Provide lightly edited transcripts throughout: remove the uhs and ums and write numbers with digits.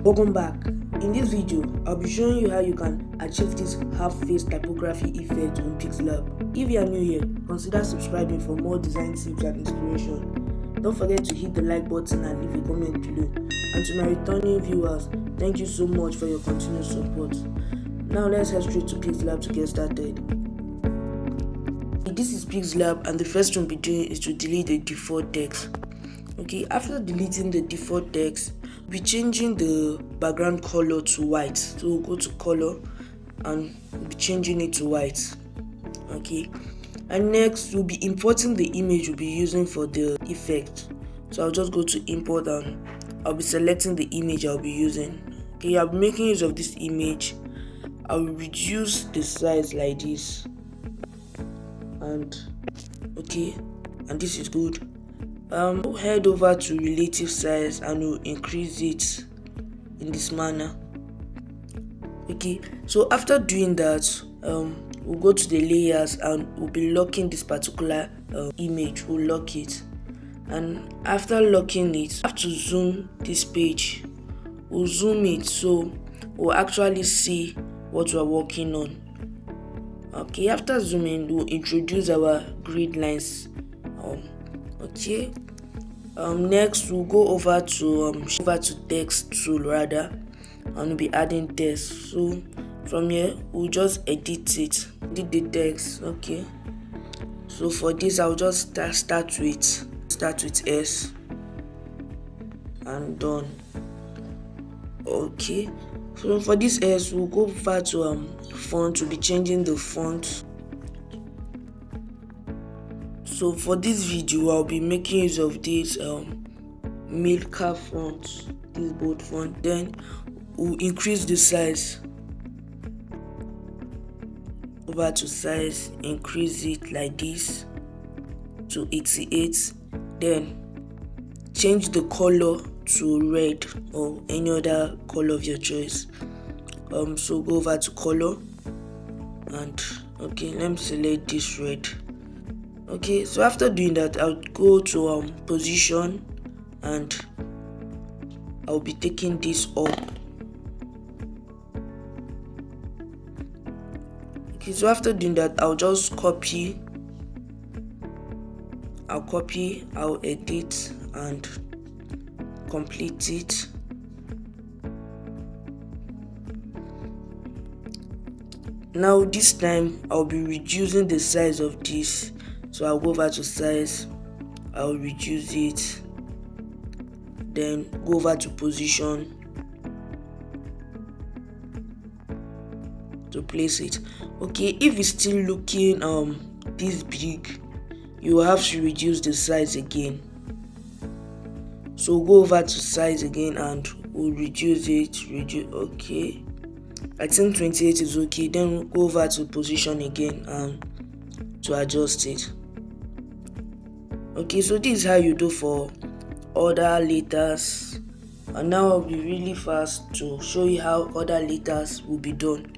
Welcome back. In this video, I'll be showing you how you can achieve this half-face typography effect on Pixellab. If you are new here, consider subscribing for more design tips and inspiration. Don't forget to hit the like button and leave a comment below. And to my returning viewers, thank you so much for your continued support. Now let's head straight to Pixellab to get started. This is Pixellab, and the first thing we'll be doing is to delete the default text. Okay, after deleting the default text, we'll be changing the background color to white. So we'll go to color and we'll be changing it to white. Okay, and next we'll be importing the image we'll be using for the effect. So I'll just go to import and I'll be selecting the image I'll be using. Okay, I'll be making use of this image. I'll reduce the size like this, and okay, and this is good. We'll head over to relative size and we'll increase it in this manner. Okay, so after doing that, we'll go to the layers and we'll be locking this particular image. We'll lock it, and after locking it, we have to zoom this page. We'll zoom it so we'll actually see what we're working on. Okay, after zooming, we'll introduce our grid lines. Okay, next we'll go over to text tool rather, and we'll be adding text. So from here we'll just edit the text. Okay, so for this I'll just start with S and done. Okay, so for this S we'll go over to font. We'll be changing the font. So for this video, I'll be making use of this Milka font, this bold font. Then we'll increase the size. Over to size, increase it like this to 88. Then change the color to red or any other color of your choice. So go over to color and okay, let me select this red. Okay, so after doing that, I'll go to position and I'll be taking this up. Okay, so after doing that, I'll just copy, I'll edit and complete it. Now this time I'll be reducing the size of this. So I'll go over to size, I'll reduce it, then go over to position to place it. Okay, if it's still looking this big, you have to reduce the size again. So go over to size again and we'll reduce it. Okay, I think 28 is okay. Then we'll go over to position again and to adjust it. Okay, so this is how you do for other letters, and now I'll be really fast to show you how other letters will be done.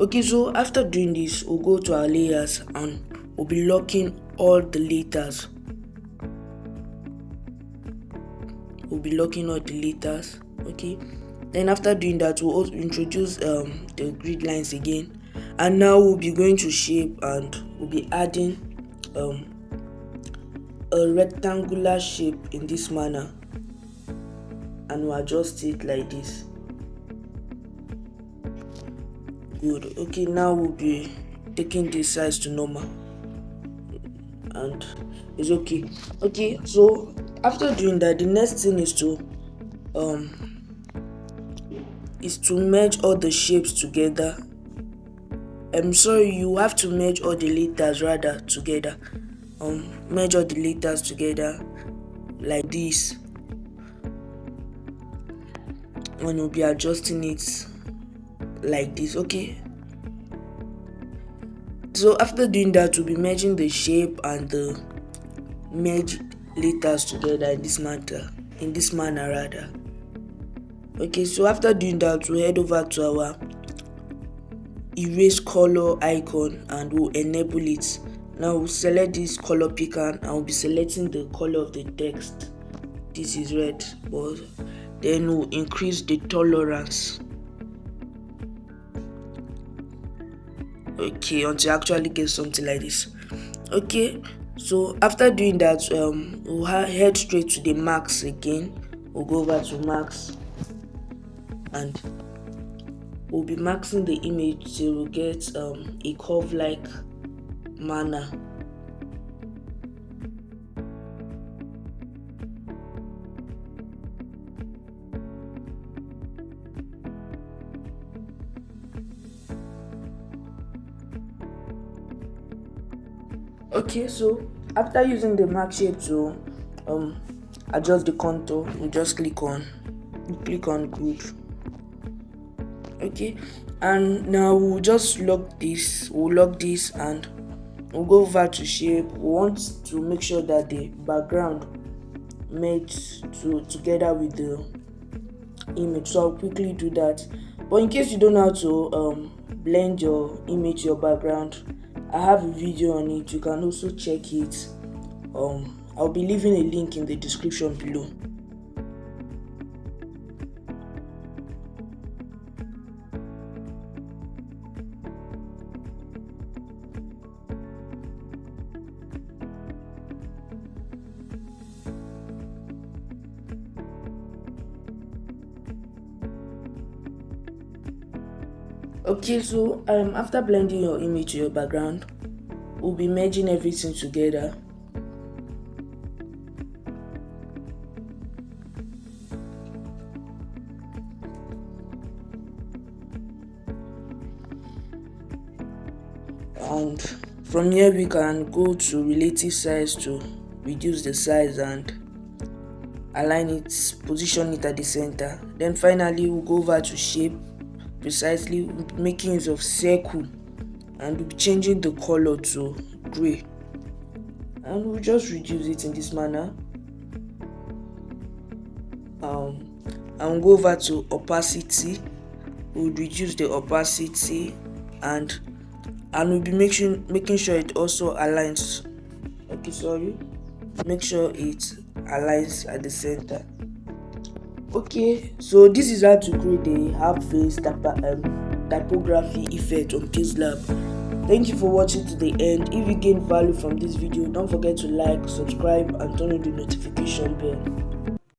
Okay, so after doing this, we'll go to our layers and we'll be locking all the letters. Okay. Then after doing that, we'll also introduce the grid lines again, and now we'll be going to shape and we'll be adding a rectangular shape in this manner, and we'll adjust it like this. Good. Okay, now we'll be taking the size to normal, and it's okay. Okay, so after doing that, the next thing is to merge all the shapes together. I'm sorry, you have to merge all the letters rather together. Merge all the letters together like this, and we'll be adjusting it like this. Okay, so after doing that, we'll be merging the shape and the merged letters together in this manner rather. Okay, so after doing that, we'll head over to our erase color icon and we'll enable it. Now we'll select this color picker and we'll be selecting the color of the text. This is red, but then we'll increase the tolerance. Okay, until you actually get something like this. Okay, so after doing that, we'll head straight to the marks again. We'll go over to marks and we'll be maxing the image till we get a curve like manner. Okay, so after using the mark shape to adjust the contour, we just click on good. Okay, and now we'll just lock this and we'll go over to shape. We want to make sure that the background merges together with the image, so I'll quickly do that. But in case you don't know how to blend your image, your background, I have a video on it. You can also check it. I'll be leaving a link in the description below. Okay, so after blending your image to your background, we'll be merging everything together. And from here we can go to relative size to reduce the size and align it, position it at the center. Then finally we'll go over to shape, precisely making use of circle, and we'll be changing the color to gray, and we'll just reduce it in this manner. And we'll go over to opacity. We'll reduce the opacity and we'll be making sure it also aligns. Make sure it aligns at the center. Okay, so this is how to create a half-face typography effect on Pixellab. Thank you for watching to the end. If you gained value from this video, don't forget to like, subscribe and turn on the notification bell.